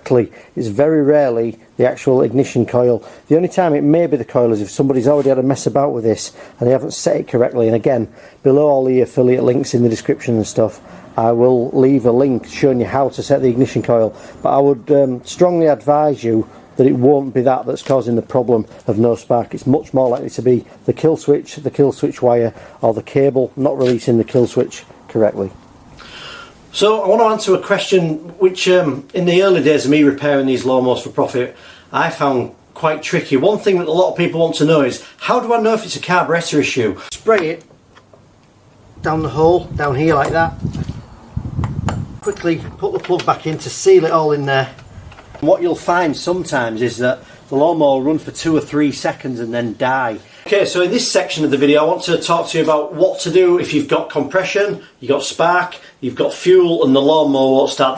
correctly. It's very rarely the actual ignition coil. The only time it may be the coil is if somebody's already had a mess about with this and they haven't set it correctly. And again, below all the affiliate links in the description and stuff, I will leave a link showing you how to set the ignition coil. But I would strongly advise you that it won't be that that's causing the problem of no spark. It's much more likely to be the kill switch wire, or the cable not releasing the kill switch correctly. So I want to answer a question which in the early days of me repairing these lawnmowers for profit, I found quite tricky. One thing that a lot of people want to know is, how do I know if it's a carburetor issue? Spray it down the hole, down here like that. Quickly put the plug back in to seal it all in there. And what you'll find sometimes is that the lawnmower will run for 2 or 3 seconds and then die. Okay, so in this section of the video I want to talk to you about what to do if you've got compression, you've got spark, you've got fuel and the lawnmower won't start.